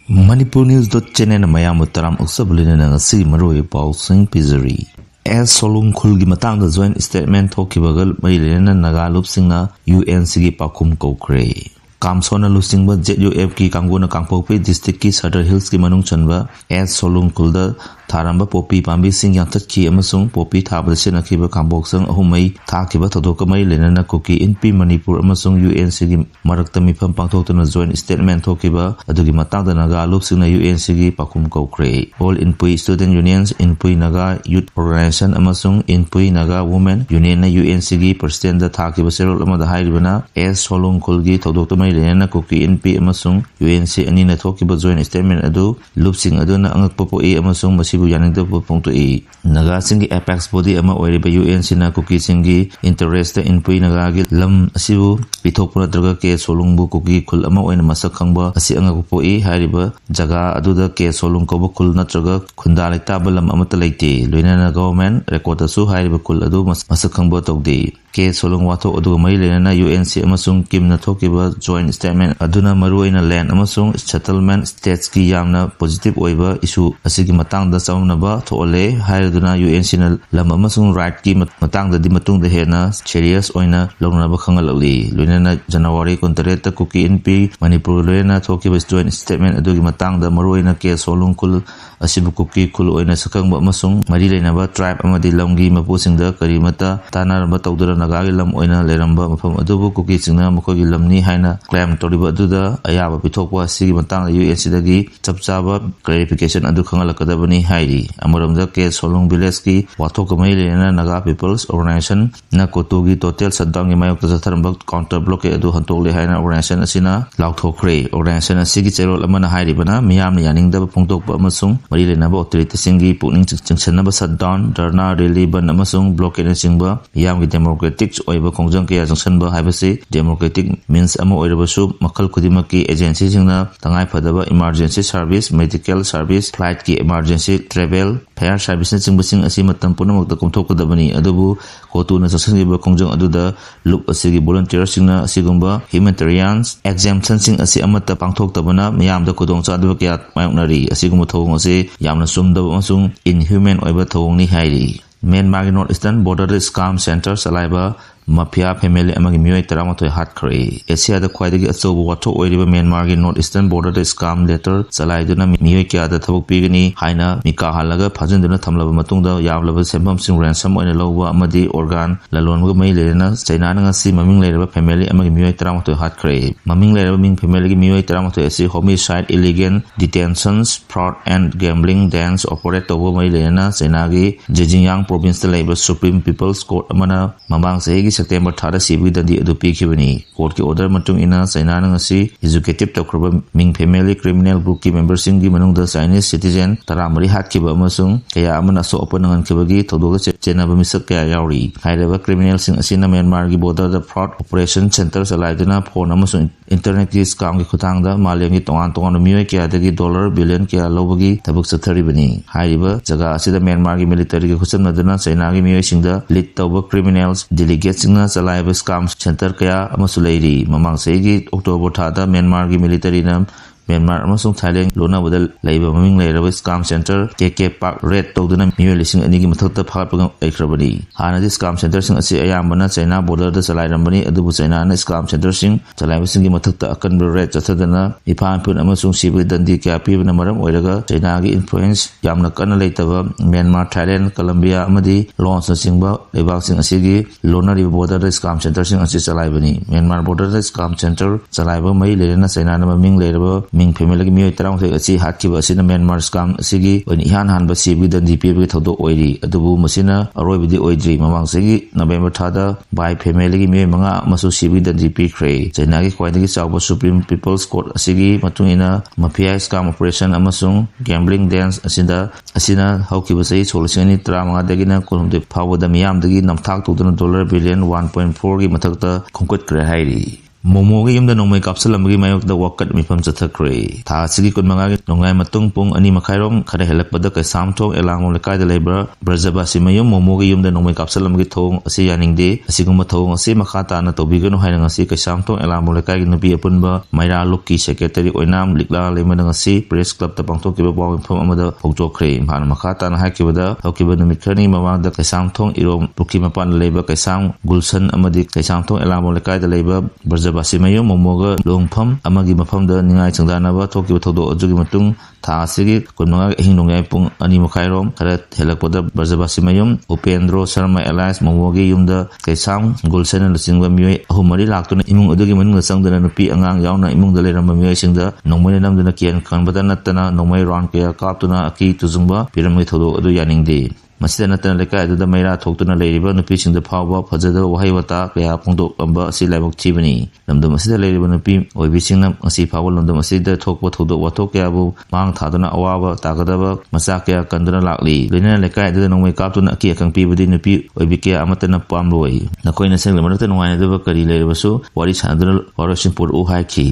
Manipur News channel mayam utaram uksabulina ngasi maroi pausing pizari. As Solung Khulgi matang the joint statement thokibagal mailena naga lupsingna UNC gi pakum kokre. Kamsona lusingba ZUF ki kanguna kangpopi district ki Sadar Hills ki manung chanba as Solung Khulda Taramba Popi Pambi Sing yang tatki amasung Popi Tabasina Kiba Kamboksang Ahumai Takiba Todokamai Lenana Kuki in P Manipur amasung UNC gi Maraktami Pampangtokna joint statement Tokiba Adugi Matang the Naga Lupsina UNC gi Pakum Kokre. All in Pui Student Unions in Pui Naga Youth Organization amasung in Pui Naga Women Union na UNC gi President the Takiba Serol Amada Hairibana as Solung Khulgi Todokamai Lenana Kuki in P amasung UNC Anina Tokiba joint statement adu Lupsing aduna angak popo e amasung Naga Singi Apex Body Ama Oriba UNC na Kuki Singi Interest in Pui Naga gi Lam Asibu Pitopuna Draga Ke Solungbu Kuki Kul Ama Oina Masakangba Asi Angakupo E Hariba Jaga Aduda Ke Solung Koba Kul Natraga Kundalik Tabalam Amatalite Luina Government Record Su Hariba Kul Adu Masakangba Togdi Ke Solung Wato Adu Mai Lena UNC Amasung Kim Natokiba joint statement Aduna Maruina Land Amasung Settlement States Ki Yamna Positive Oiba issue Asigi Matang da Saunaba to Ole Haiduna UNC Lam Amasung Right Ki Matang da Dimatung the Hena Serious Oina Longnaba Kangalali Lunana January Contrata Kuki NP Manipur Lena Tokiba joint statement Adugi Matang da Maruina Ke Solung Kul Asibu Kuki Kul Oina Sakang Amasung Marilenaba Tribe Amadi Lamgi Mapusing da Karimata Tanaraba Togdura Nagagi Lam Oina Leramba Mapam Adubu Kuki Singna Makogi Lamni Haina Clam Toriba Duda Ayaba Pitokwa Sigi Matang UNC Dagi Chapchaba clarification Adu Kangalakadabani Hairi Amuramda Ke Solung Bileski Watokamai Lena Naga People's Organization na Kotugi Total Sadang Mayok Tatharambak Counter Blockade Adu Hantole Haina Organization Asina Lautokre Organization Asigi Cherol Amana Hairibana Miyam Yaning da Pongtok Amasung Marilenaba Authority Singi Puning Chingchanaba Saddown Darna Rally Ban Amasung Blockade Singba Yam Democratic Oiba Kongjang Kaya Jangsanba Habasi Democratic means Amo Oirabasu Makal Kudimaki Agency Singna Tangai Padaba Emergency Service Medical Service Flight Ki Emergency Travel Fire Service Singbasing Asimatam Punamak the Komtokadabani Adubu Kotu na Sasangiba Kongjang Aduda Loop Asigi Volunteers Singna Sigumba Humanitarians Exemption Sing Asi Amata Pangtok Tabana Miyam the Kudong Sadvakiat Mayonari Asigumotong Ase Yamna Sumda Masung Inhuman Oiba Tong Ni Hairi Myanmar North Eastern Border Scam Center Salaiba Mafia family among Mui Taramato hat cray. Asia the Quadigi so water oil Myanmar North Eastern Border Scam letter Salaiduna Muika the Tabuk Pigani Haina Mika Halaga Pazanduna Tamla Matunda Yavla Sembam Sing ransom on a lower Amadi organ Lalon May Lena Sainanga si Maming Lera family among Mui Taramato hat cray. Maming Lera Ming family Mui Taramato Esi homicide illegal detentions fraud and gambling dance operate over May Lena Sainagi Jijingyang Province Labor Supreme People's Court Amana Mamang Segi September 3 CB Dandi Adu Pikibani Court ki order matung ina Saina ngasi executive Tokraba Ming family criminal group ki members singi manung the Chinese citizen taramari hat ki ba amasung kaya amana so open ngan kibagi thodoga chena ba misak kaya yauri hairaba criminal sing asina Myanmar gi border the fraud operation center salaiduna phone amasung internet ki scam ki khutang da malyam gi tongan tongan mioi kya dagi dollar billion kya lobagi tabuk sathari bani haiba jaga asida Myanmar gi military gi khusam naduna China gi mioi singda lead tawba criminals delegates na Salaiba Scam Center Kaya Amasulari Mamang Segi October Tada Myanmar gi military nam Myanmar amasung Thailand lona bodal laiba maming lairaba scam center KK Park Red tawduna miyo lising anigi mathakta phagatpang aikrabani hana di scam center sing asi ayambana China border da salairambani adubu China na scam center sing salaiba singi mathakta akan red chathadana iphan pun amasung sibi dandi kya pibna maram oiraga China gi influence yamna kana leitaba Myanmar Thailand Colombia amadi launch singba lebak sing asigi lona ri border da scam center sing asi salaibani Myanmar border da scam center salaiba mai lerena China na maming lairaba Ming family gi mioi tarang thai achi hatki ba sina Myanmar scam sigi on ihan han ba CB dan DP bi thodo oiri adubu masina aroi bi oidri mamang sigi November thada by family gi mioi manga masu CB dan DP kre China gi kwaidagi chawba Supreme People's Court asigi matungina mafia scam operation amasung gambling dance asina hauki ba sei solution tramanga dagina kolumde phawda miyam dagi namthak tuduna dollar billion 1.4 gi mathakta khongkot kre hairi मोमोगी युमदा नोंमै कापसलमगी मायोक्ता वकत मिफम चथखरे था सिगी कुनमंगागी नोंगाई मतुंग पुंग अनि मखाइरोम खरे हेलकपदा कैसामथोंग एलांगों लेकायदा लेबा ब्रजबासी मयुम मोमोगी युमदा नोंमै कापसलमगी थोंग असि यानिंगदे असिगुम्बा थोंग असि मखा ताना तौबिगनु हाइना ngasi कैसामथोंग एलांगों लेकायगी नुपि अपुनबा माइरा लुक्की सेक्रेटरी ओइनाम लिकला लेमना ngasi प्रेस क्लब ता पांगथोकिबा पावफम अमदा फोंगथोखरे भान मखा ताना हाइकिबदा हौकिबा नुमित खरनी ममांगदा कैसामथोंग इरोम पुखी मपान लेबा कैसाम गुलशन अमदी कैसामथोंग एलांगों लेकायदा लेबा ब्रजबासी मयुम मोमोगा लोंगफम अमगी मफमदा निंगाई चंगदानबा थोकिबा थोदो अजुगी मतुंग था असिगी कुनमंगा अहिंग नोंगाई पुंग अनि मखाइरोम खरे हेलकपदा ब्रजबासी मयुम उपेंद्रो शर्मा एलायंस मोमोगी युमदा कैसाम गुलशन लसिंगबा मियोय अहुमरी लाक्तुना इमुंग अदुगी मनुंग संगदना नुपि अंगांग यावना इमुंगदा लेरamba मियोय सिंगदा नोंमै नमदना कियन खनबदा नत्तना नोंमै राउंड कया कापतुना अकी तुजुंगबा पिरमगे थोदो अदु यानिंगदे मसीदा नतन लेका अदुदा मैरा थोक्तुना लेरिबा नुपि सिंगदा फावबा फजदा वहाई वता कया फोंदोकलंबा असि लाइबक थिबनी लमदम मसीदा लेरिबा नुपि ओइबि सिंगना असि फावल लमदम मसीदा थोकबो थोदो वतो कयाबु मांग थादना अवाबा तागदबा मसा कया कंदना लाक्ली लेना लेका अदुदा नोंमै कापतुना अकी अकंग पिबदि नुपि ओइबि कया अमतना पामलोय नकोइना सेंगलमनत नुवाइनदबा करि लेरिबसु वारि सादना वारसिंपुर उ हाइखि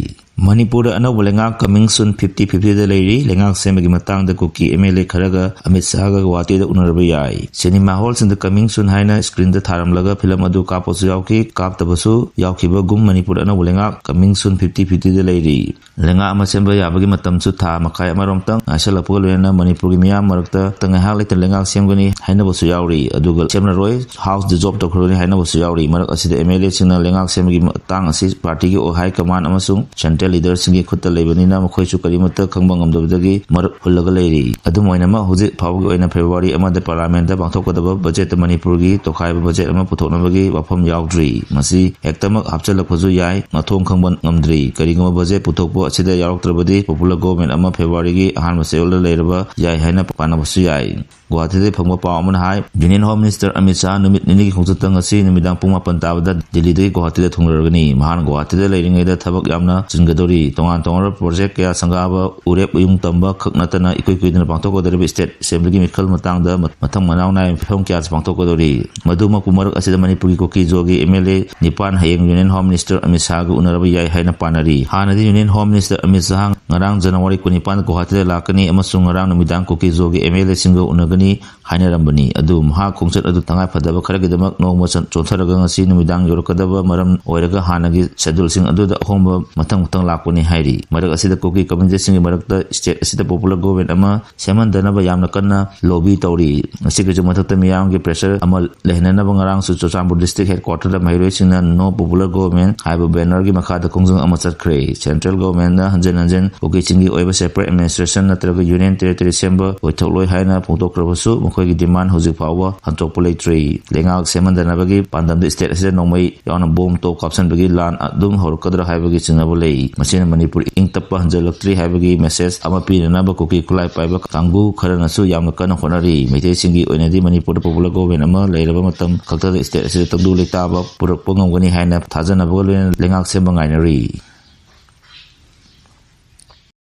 मणिपुर अनौब लेंगाक कमिंग सुन 50-50 लेरी लेंगाक सेमगी मतंग कुकी एमएलए खरगा अमित शाह गा गुवाहाटी उनरब याई सिनेमा हॉल सिंद कमिंग सुन हाइना स्क्रीन द थारमलगा फिल्म अदु कापोसु यावकी कापतबसु यावखिबा गुम मणिपुर अनौब लेंगाक कमिंग सुन 50-50 लेरी लेंगा अमा सेंबा याबगी मतमसु था मखाय अमरोमतंग आशलपग लेना मणिपुर गी मियाम मरकता तंगहाक लेत लेंगाक सेमगनी हाइनाबसु यावरी अदुगा सेमना रोय हाउस द जॉब तखरोनी हाइनाबसु यावरी मरक असिदा एमएलए सिंना लेंगाक सेमगी मतंग असि पार्टी गी हाई कमान अमसुंग लीडर सिंगी खुत्ता लेबनिना मखोइसु करिमत खंगबा ngamdabdagi मरक हुल्लगा लेरी अदुम ओइनामा हुजि फावगी ओइना फेब्रुवारी अमदा पार्लियामेंट दा पांथोकदबा बजेट मणिपुर गी तोखाइबा बजेट अमा पुथोकनबगी वाफम यावद्री मसी हेक्तमक हापचलकफजु याय मथोंग खंगबन ngamdri करिगमा बजेट पुथोकपो असिदा यावक्त्रबदी पॉपुलर गवर्नमेंट अमा फेब्रुवारी गी अहान मसेउल लेरबा याय हाइना पानाबसु याय गुवाहाटी फंगबा पाव अमन हाय union home minister Amit Shah नुमित निनी खुंगतंग असि नुमिदांग पुंग 8 ताबदा दिल्ली दे गुवाहाटी थुंगरगनी महान गुवाहाटी दे लेरिंगैदा थबक यामना चिनगदोरी तोंगान तोंगर प्रोजेक्ट कया संगाबा उरेप उयुंग तंबा खकनतना इकुइ कुइदना पांथोकदरबि स्टेट असेंबली मिखल मतांगदा मथंग मनाव नाय फिल्म कया पांथोकदोरी मधुमा कुमारक असि मणिपुरी कोकी जोगी एमएलए निपान हयेंग union home minister Amit Shah गु उनरबि याय हाइना पानरी हानदि union home minister Amit Shah ngarang January 19 Guwahati लाकनी अमसुंग ngarang नुमिदांग कोकी जोगी एमएलए सिंग उनगनी हाइनरंबनी अदु महा खोंचत अदु तंगाय फदबा खरगिदमक नोंगम चोथरगा ngasi नुमिदांग योरकदबा मरम ओइरगा हानगी शेड्यूल सिंग अदु द अहोम मतंग लाकनी हाइरी मरक असिदा कोकी कम्युनिटी सिंग मरकता स्टेट असिदा पॉपुलर गवर्नमेंट अमा सेमनदनबा यामना कन्ना लॉबी तौरी असिगे जो मथकता मियामगे प्रेशर अमा लेहननबा ngarang सु चोचांबुर डिस्ट्रिक्ट हेडक्वार्टर दा माइरोय सिंगना नो पॉपुलर गवर्नमेंट हाइबा बैनर गी मखादा खोंजंग अमा चतख्रे सेंट्रल गवर्नमेंट ना हंजन कोकी चिंगी ओइबा सेपरेट एडमिनिस्ट्रेशन नत्रगा यूनियन टेरिटरी सेंबर ओइथोलोय हाइना फोंदोक्रबसु मखोयगी डिमांड हुजिक फावबा हंतोकपलेट्री लेंगाक सेमनदनबगी पांदम स्टेट असिदा नोंमै यावना बोम तो कापसनबगी लान अदुम हरकदरा हाइबगी चिंगबो लेई मसिना मणिपुर इंगतप्पा हंजलक्ट्री हाइबगी मेसेज अमा पिननाबा कोकी खुलाय पाइबा कांगु खरनसु यामना कन होनरी मैते सिंगी ओइनादि मणिपुर पॉपुलर गवर्नमेंट अमा लेरबा मतम खक्तदा स्टेट असिदा तंदु लेताबा पुरकपो ngमगनी हाइना थाजनबो लेंगाक सेमबा ngainari